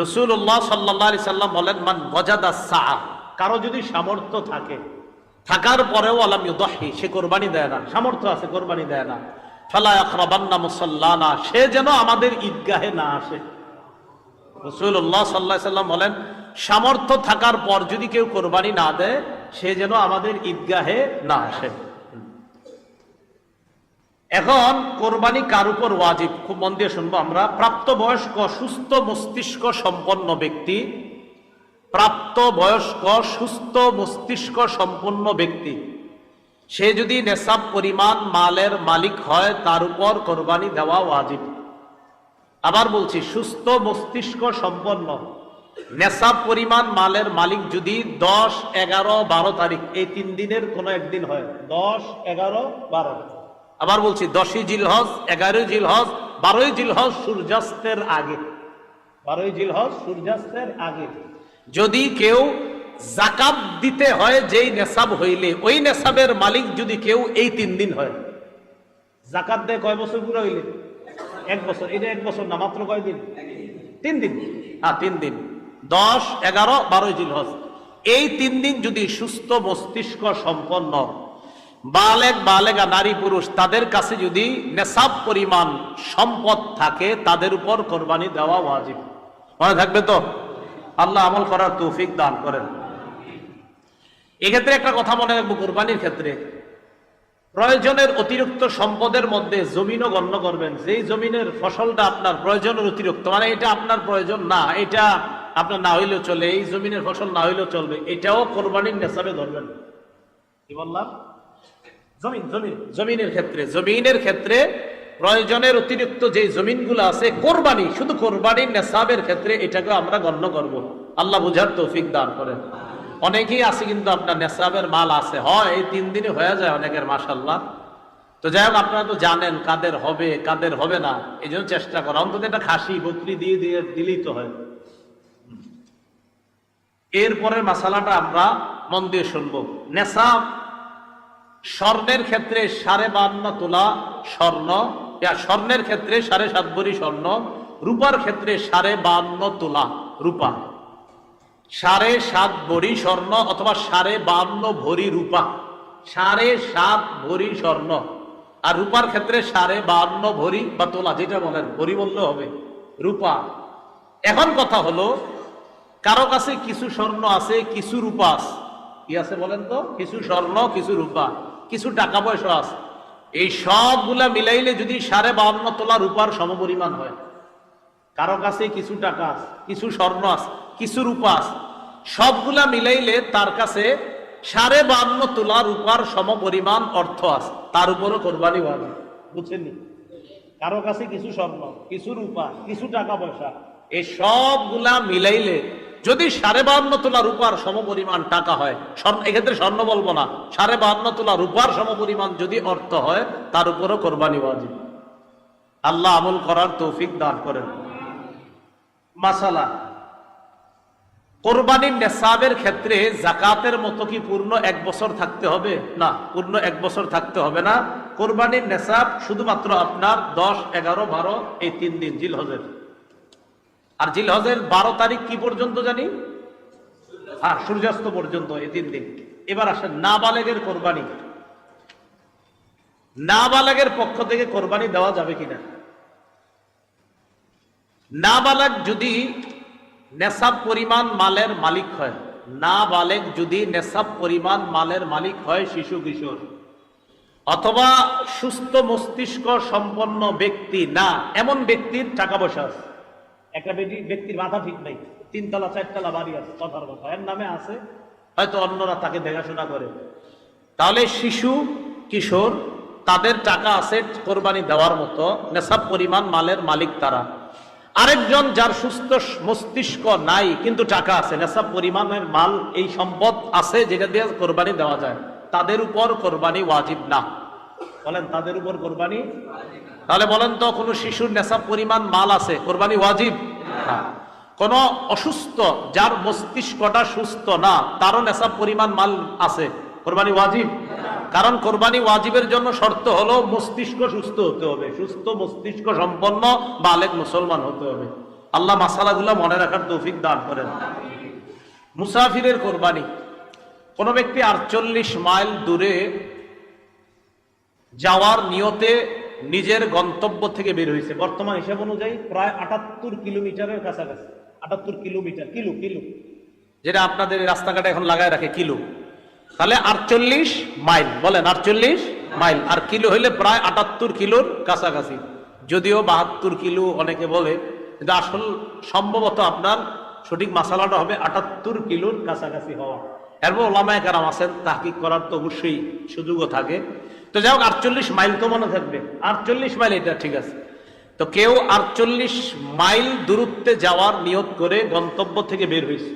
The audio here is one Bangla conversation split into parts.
রাসূলুল্লাহ সাল্লাল্লাহু আলাইহি সাল্লাম বলেন, মান ওয়াজাদা সাআ, কারো যদি সামর্থ্য থাকে, থাকার পরেও আলাম ইউদাহি, সে কোরবানি দেয় না, সামর্থ্য আছে কোরবানি দেয় না, ফালা ইয়াকরাবান্না মুসাল্লানা, সে যেন আমাদের ঈদগাহে না আসে। রাসূলুল্লাহ সাল্লাল্লাহু আলাইহি সাল্লাম বলেন, সামর্থ্য থাকার পর যদি কেউ কোরবানি না দেয়, সে যেন আমাদের ঈদগাহে না আসে। এখন কোরবানি কার উপর ওয়াজিব, খুব মন দিয়ে শুনবো আমরা। প্রাপ্তবয়স্ক সুস্থ মস্তিষ্ক সম্পন্ন ব্যক্তি, প্রাপ্তবয়স্ক সুস্থ মস্তিষ্ক সম্পন্ন ব্যক্তি, সে যদি নেশাব পরিমাণ মালের মালিক হয়, তার উপর কোরবানি দেওয়া ওয়াজিব। আবার বলছি, সুস্থ মস্তিষ্ক সম্পন্ন নেশাব পরিমাণ মালের মালিক যদি 10, 11, 12 তারিখ এই 3 দিনের কোনো একদিন হয়, 10, 11, 12, আবার বলছি 10ই জিলহজ, 11ই জিলহজ, 12ই জিলহজ সূর্যাস্তের আগে, 12ই জিলহজ সূর্যাস্তের আগে যদি কেউ যাকাত দিতে হয়, যেই নেশাব হইলে ওই নেশাবের মালিক যদি কেউ এই 3 দিন হয়, যাকাত দেয় কয় বছর পুরো হইলে? 1 বছর। এটা 1 বছর না, মাত্র কয় দিন? 3 দিন। হ্যাঁ, 3 দিন, 10, 11, 12 জিলহজ, এই 3 দিন যদি সুস্থ মস্তিষ্ক সম্পন্ন বালেগ বালেগা নারী পুরুষ তাদের কাছে যদি নেশাব পরিমাণ সম্পদ থাকে, তাদের উপর কোরবানি দেওয়া ওয়াজিব। মনে থাকবে তো? আল্লাহ আমল করার তৌফিক দান করেন। এক্ষেত্রে একটা কথা মনে রাখবো, কোরবানির ক্ষেত্রে প্রয়োজনের অতিরিক্ত সম্পদের মধ্যে জমিনও গণ্য করবেন। যেই জমিনের ফসলটা আপনার প্রয়োজনের অতিরিক্ত, মানে এটা আপনার প্রয়োজন না, এটা আপনার না হইলেও চলে, এই জমিনের ফসল না হইলেও চলবে, এটাও কোরবানির নেশাবে ধরবেন। কি বললাম? জমিনের ক্ষেত্রে প্রয়োজনের অতিরিক্ত যে জমিনগুলো আছে, কোরবানি, শুধু কোরবানির নেশাবের ক্ষেত্রে এটাকে আমরা গণ্য করব। আল্লাহ বুঝার তৌফিক দান করেন। অনেকেই আছে কিন্তু আপনার নেশাবের মাল আছে, হয় এই 3 দিনে হয়ে যায় অনেকের, মাশাআল্লাহ। তো যাই হোক, আপনারা তো জানেন কাদের হবে কাদের হবে না, এই জন্য চেষ্টা করা, অন্তত একটা খাসি বকরি দিলেই তো হয়। এরপরের মাসালাটা আমরা মন দিয়ে শুনবো। নেশাব স্বর্ণের ক্ষেত্রে 52.5 তোলা স্বর্ণ, স্বর্ণের ক্ষেত্রে 7.5 ভরি স্বর্ণ, রূপার ক্ষেত্রে 52.5 তোলা রূপা, 7.5 ভরি স্বর্ণ অথবা 52.5 ভরি রূপা, 7.5 ভরি স্বর্ণ, আর রূপার ক্ষেত্রে 52.5 ভরি বা তোলা, যেটা বলেন, ভরি বললে হবে, রূপা। এখন কথা হলো, কারো কাছে কিছু স্বর্ণ আছে, কিছু রূপা আছে, কি আছে বলেন তো? কিছু স্বর্ণ, কিছু রূপা, কিছু টাকা পয়সা আছে, এই সবগুলা মিলাইলে যদি 52.5 তোলা রূপার সমপরিমাণ হয়, কারো কাছে কিছু টাকা আছে, কিছু স্বর্ণ আছে, কিছু রূপা আছে, সবগুলা মিলাইলে তার কাছে 52.5 তোলা রূপার সমপরিমাণ অর্থ আছে, তার উপরও কোরবানি ওয়াজিব। বুঝছেন? কারো কাছে কিছু স্বর্ণ, কিছু রূপা, কিছু টাকা পয়সা, এই সবগুলা মিলাইলে যদি 52.5 তোলা রূপার সমপরিমাণ টাকা হয়, এক্ষেত্রে স্বর্ণ বলবো না, 52.5 তোলা রূপার সমপরিমাণ যদি অর্থ হয়, তার উপরও কোরবানি ওয়াজিব। আল্লাহ আমল করার তৌফিক দান করেন। মাসালা, কোরবানির নেশাবের ক্ষেত্রে যাকাতের মতো কি পূর্ণ 1 বছর থাকতে হবে? না, পূর্ণ 1 বছর থাকতে হবে না। কোরবানির নেশাব শুধুমাত্র আপনার 10, 11, 12 এই 3 দিন জিলহজের। আর জিলহজের 12 তারিখ কি পর্যন্ত জানি? হ্যাঁ, সূর্যাস্ত পর্যন্ত, এই 3 দিন। এবার আসেন নাবালেগের কোরবানি। নাবালেগের পক্ষ থেকে কোরবানি দেওয়া যাবে কিনা? নাবালেগ যদি নেশাব পরিমাণ মালের মালিক হয়, নাবালেগ যদি নেশাব পরিমাণ মালের মালিক হয়, শিশু কিশোর অথবা সুস্থ মস্তিষ্ক সম্পন্ন ব্যক্তি না, এমন ব্যক্তির টাকা পয়সা আছে। একটা ব্যক্তির মাথা ঠিক নাই, 3 তলা 4 তলা বাড়ি আছে, কথার কথা, এর নামে আছে, হয়তো অন্যরা তাকে দেখাশোনা করে, তাহলে শিশু কিশোর তাদের টাকা আছে কোরবানি দেওয়ার মতো, নেশাব পরিমাণ মালের মালিক তারা। আরেকজন যার সুস্থ মস্তিষ্ক নাই কিন্তু টাকা আছে, নেশাব পরিমাণের মাল, এই সম্পদ আছে যেটা দিয়ে কোরবানি দেওয়া যায়, তাদের উপর কোরবানি ওয়াজিব না। বলেন, তাদের উপর কোরবানি? তাহলে বলেন তো, কোন শিশুর নেশাব পরিমাণ মাল আছে, কোরবানি ওয়াজিব না। কোন অসুস্থ, যার মস্তিষ্কটা সুস্থ না, তারও নেশাব পরিমাণ মাল আছে, কোরবানি ওয়াজিব। কারণ কোরবানি ওয়াজিবের জন্য শর্ত হলো মস্তিষ্ক সুস্থ হতে হবে, সুস্থ মস্তিষ্ক সম্পন্ন বালেগ মুসলমান হতে হবে। আল্লাহ মাসালাগুলো মনে রাখার তৌফিক দান করেন। মুসাফিরের কোরবানি, কোন ব্যক্তি 48 মাইল দূরে যাওয়ার নিয়তে নিজের গন্তব্য থেকে বের হয়েছে, বর্তমান হিসাব অনুযায়ী প্রায় 78 কিলোমিটারের কাছাকাছি। 78 কিলোমিটার, কিলো কিলো যেটা আপনাদের রাস্তাঘাটে এখন লাগায় রাখে কিলো, তাহলে 48 মাইল, বলেন 48 মাইল, আর কিলো হইলে প্রায় 78 কিলোর কাছাকাছি। যদিও 72 কিলো অনেকে বলে, কিন্তু আসল সম্ভবত আপনার সঠিক মাসালাটা হবে 78 কিলোর কাছাকাছি হওয়া। এরপর ওলামায়ে কেরাম আছেন, তাহকিক করার তো অবশ্যই সুযোগও থাকে। তো যাই হোক 48 মাইল তো মনে থাকবে, 48 মাইল এটা ঠিক আছে। তো কেউ 48 মাইল দূরত্বে যাওয়ার নিয়ত করে গন্তব্য থেকে বের হয়েছে,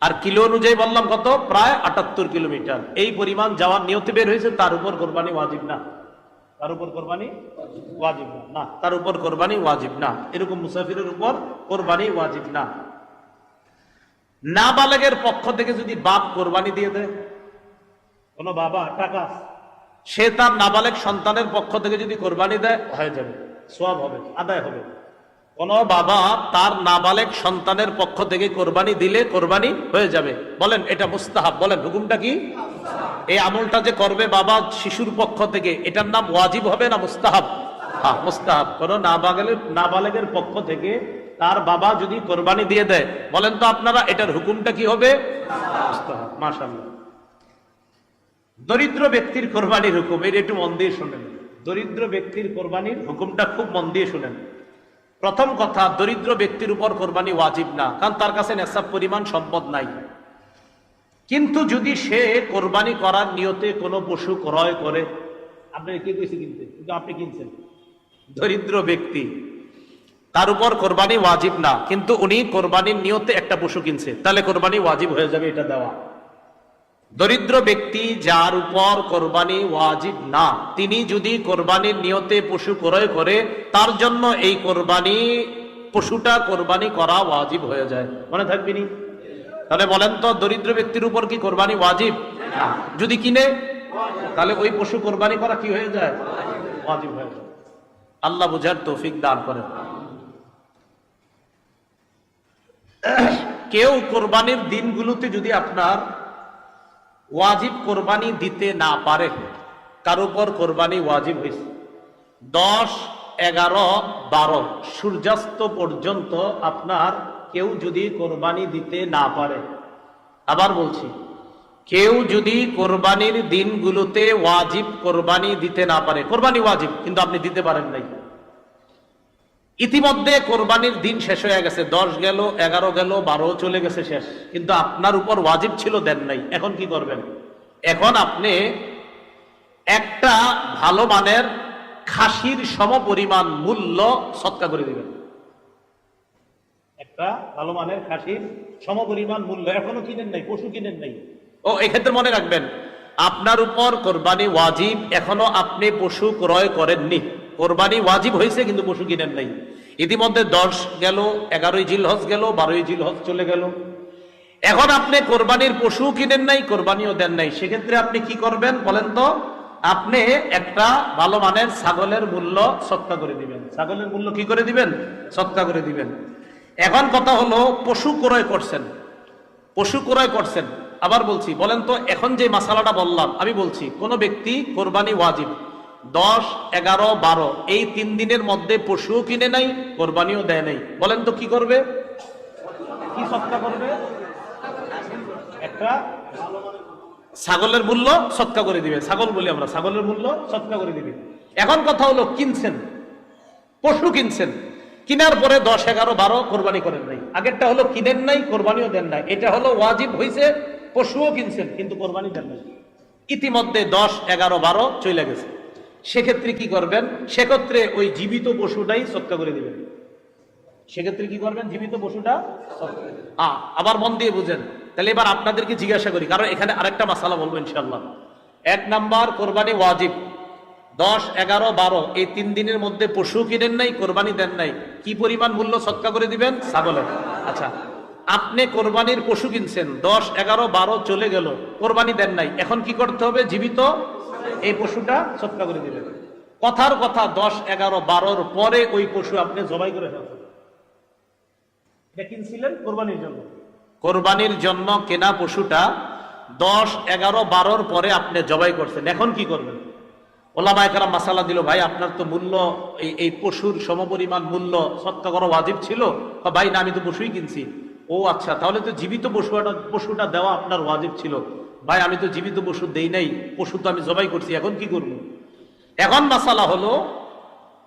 আর কিলো অনুযায়ী বললাম কত, প্রায় 78 কিলোমিটার। এই পরিমাণ যাওয়ার নিয়তে বের হয়েছে, তার উপর কোরবানি ওয়াজিব না, তার উপর কোরবানি ওয়াজিব না, তার উপর কোরবানি ওয়াজিব না। এরকম মুসাফিরের উপর কোরবানি ওয়াজিব না। নাবালেগের পক্ষ থেকে যদি বাপ কোরবানি দিয়ে দেয়, কোন বাবা টাকা, সে তার নাবালেগ সন্তানের পক্ষ থেকে যদি কোরবানি দেয়, হয়ে যাবে, সওয়াব হবে, আদায় হবে। কোন বাবা তার নাবালেগ সন্তানের পক্ষ থেকে কোরবানি দিলে কোরবানি হয়ে যাবে। বলেন এটা মুস্তাহাব, বলেন হুকুমটা কি? এই আমলটা যে করবে বাবা শিশুর পক্ষ থেকে, এটার নাম ওয়াজিব হবে না মুস্তাহাব? হ্যাঁ, মুস্তাহাব। কোন নাবালেগের পক্ষ থেকে তার বাবা যদি কোরবানি দিয়ে দেয়, বলেন তো আপনারা এটার হুকুমটা কি হবে? মুস্তাহাব। মাশাআল্লাহ। দরিদ্র ব্যক্তির কোরবানির হুকুম, এটা একটু মন দিয়ে শুনেন। দরিদ্র ব্যক্তির কোরবানির হুকুমটা খুব মন দিয়ে শুনেন। প্রথম কথা, দরিদ্র ব্যক্তির উপর কোরবানি ওয়াজিব না, কারণ তার কাছে নেশাব পরিমাণ সম্পদ নাই। কিন্তু যদি সে কোরবানি করার নিয়তে কোনো পশু ক্রয় করে, আপনি কে কইছে কিনতে, কিন্তু আপনি কিনছেন, দরিদ্র ব্যক্তি, তার উপর কোরবানি ওয়াজিব না, কিন্তু উনি কোরবানির নিয়তে একটা পশু কিনছে, তাহলে কোরবানি ওয়াজিব হয়ে যাবে এটা দেওয়া। দরিদ্র ব্যক্তি যার উপর কোরবানি ওয়াজিব না, তিনি যদি কোরবানির নিয়তে পশু ক্রয় করে, তার জন্য এই কোরবানি পশুটা কোরবানি করা ওয়াজিব হয়ে যায়। মনে থাকবে নি? তাহলে বলেন তো, দরিদ্র ব্যক্তির উপর কি কোরবানি ওয়াজিব? না। যদি কিনে, তাহলে ওই পশু কোরবানি করা কি হয়ে যায়? ওয়াজিব হয়ে যায়। আল্লাহ বুঝার তৌফিক দান করেন। কেউ কোরবানির দিনগুলোতে যদি আপনার ওয়াজিব কোরবানি দিতে না পারে, কার উপর কোরবানি ওয়াজিব হয়েছে, 10, 11, 12 সূর্যাস্ত পর্যন্ত আপনার কেউ যদি কোরবানি দিতে না পারে, আবার বলছি, কেউ যদি কোরবানির দিনগুলোতে ওয়াজিব কোরবানি দিতে না পারে, কোরবানি ওয়াজিব কিন্তু আপনি দিতে পারেন নাই, ইতিমধ্যে কোরবানির দিন শেষ হয়ে গেছে, 10 গেল, 11 গেল, 12 চলে গেছে, শেষ, কিন্তু আপনার উপর ওয়াজিব ছিল, দেন নাই, এখন কি করবেন? এখন আপনি একটা ভালো মানের খাসির সমপরিমাণ মূল্য সদকা করে দিবেন। একটা ভালো মানের খাসির সমপরিমাণ মূল্য, এখনো কিনেন নাই, পশু কিনেন নাই। ও, এক্ষেত্রে মনে রাখবেন, আপনার উপর কোরবানি ওয়াজিব, এখনো আপনি পশু ক্রয় করেননি। কোরবানি ওয়াজিব হয়েছে কিন্তু পশু কিনেন নাই। ইতিমধ্যে 10 গেল, 11ই জিলহজ গেল, 12ই জিলহজ চলে গেল, এখন আপনি কোরবানির পশু কিনেন নাই, কোরবানিও দেন নাই। সেক্ষেত্রে আপনি কি করবেন বলেন তো? আপনি একটা ভালো মানের ছাগলের মূল্য সদকা করে দিবেন। ছাগলের মূল্য কি করে দিবেন? সদকা করে দিবেন। এখন কথা হলো, পশু ক্রয় করছেন, পশু ক্রয় করছেন, আবার বলছি, বলেন তো, এখন যে মাসালাটা বললাম, আমি বলছি কোন ব্যক্তি কোরবানি ওয়াজিব 10, 11, 12 এই 3 দিনের মধ্যে পশুও কিনে নাই, কোরবানিও দেয় নাই, বলেন তো কি করবে? কি সদকা করবে? একটা ছাগলের মূল্য সদকা করে দিবে। ছাগল বলি আমরা, ছাগলের মূল্য সদকা করে দিবে। এখন কথা হলো, কিনছেন, পশু কিনছেন, কিনার পরে 10, 11, 12 কোরবানি করেন নাই। আগেরটা হলো কিনেন নাই, কোরবানিও দেন নাই। এটা হলো ওয়াজিব হয়েছে, পশুও কিনছেন কিন্তু কোরবানি দেন নাই। ইতিমধ্যে 10, 11, 12 চলে গেছে। সেক্ষেত্রে কি করবেন? সেক্ষেত্রে ওই জীবিত পশুটাই সদকা করে দিবেন। সেক্ষেত্রে কি করবেন? জীবিত পশুটা। আবার মন দিয়ে বুঝেন। তাহলে এবার আপনাদেরকে জিজ্ঞাসা করি, কারণ এখানে আরেকটা মাসালা বলবো ইনশাআল্লাহ। 1 নাম্বার, কোরবানি ওয়াজিব 10, 11, 12 এই 3 দিনের মধ্যে পশু কিনেন নাই, কোরবানি দেন নাই, কি পরিমাণ মূল্য সদকা করে দিবেন? ছাগলের। আচ্ছা, আপনি কোরবানির পশু কিনছেন, 10, 11, 12 চলে গেল, কোরবানি দেন নাই, এখন কি করতে হবে? জীবিত এই পশুটা সদকা করে দিবেন। কথার কথা, 10, 11, 12 পরে ওই পশু আপনি জবাই করে ফেলছেন, এটা কিনছিলেন কোরবানির জন্য, কোরবানির জন্য কেনা পশুটা 10, 11, 12 পরে আপনি জবাই করছেন, এখন কি করবেন? ওলামায়ে কেরাম মাসালা দিল, ভাই আপনার তো মূল্য এই পশুর সমপরিমাণ মূল্য সদকা করা ওয়াজিব ছিল। ভাই না, আমি তো পশুই কিনছি। ও আচ্ছা, তাহলে তো জীবিত পশুটা দেওয়া আপনার ওয়াজিব ছিল। ভাই আমি তো জীবিত পশু দেই নাই, পশু তো আমি জবাই করছি, এখন কি করব? এখন মাসালা হলো,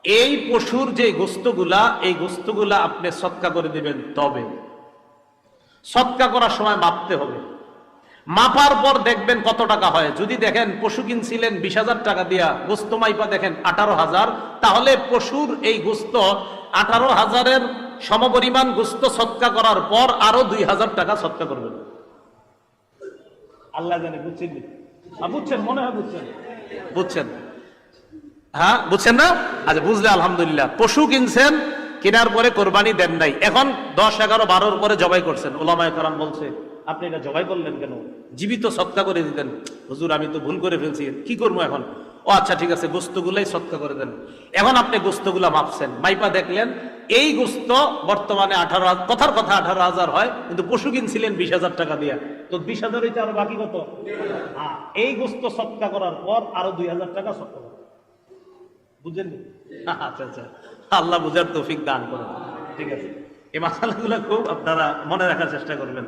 এই পশুর যে গোস্তগুলা, এই গোস্তগুলা আপনি সদকা করে দিবেন। তবে সদকা করার সময় মাপতে হবে। মাপার পর দেখবেন কত টাকা হয়। যদি দেখেন পশু কিনছিলেন 20,000 টাকা দিয়া, গোস্ত মাইপা দেখেন 18,000, তাহলে পশুর এই গোস্ত 18,000-এর সমপরিমাণ গোস্ত সদকা করার পর আরো 2,000 টাকা সদকা করবেন। আল্লাহ জানে, বুঝছেন? বুঝছেন, মনে হয় বুঝছেন। বুঝছেন? হ্যাঁ, বুঝছেন না? আচ্ছা, বুঝলে আলহামদুলিল্লাহ। পশু কিনছেন, কেনার পরে কোরবানি দেন নাই, এখন 10, 11, 12 পরে জবাই করছেন। ওলামায়ে কেরাম বলছে, আপনি এটা জবাই করলেন কেন? জীবিত সদকা করে দিতেন। হুজুর আমি তো ভুল করে ফেলছি, কি করবো এখন? ও আচ্ছা ঠিক আছে, গোস্তগুলাই সদকা করে দেন। এখন আপনি গোস্তগুলা মাপছেন, মাইপা দেখলেন এই গোস্ত বর্তমানে 18,000, কথার কথা 18,000 হয়, কিন্তু পশু কিনছিলেন 20,000 টাকা দিয়া, তো 20,000 হইতে আরো বাকি কত? এই গোস্ত সদকা করার পর আরো 2,000 টাকা সদকা করেন। বুঝলেন? আচ্ছা আচ্ছা, আল্লাহ বুঝার তৌফিক দান করেন। ঠিক আছে, এই মাসালাগুলো খুব আপনারা মনে রাখার চেষ্টা করবেন।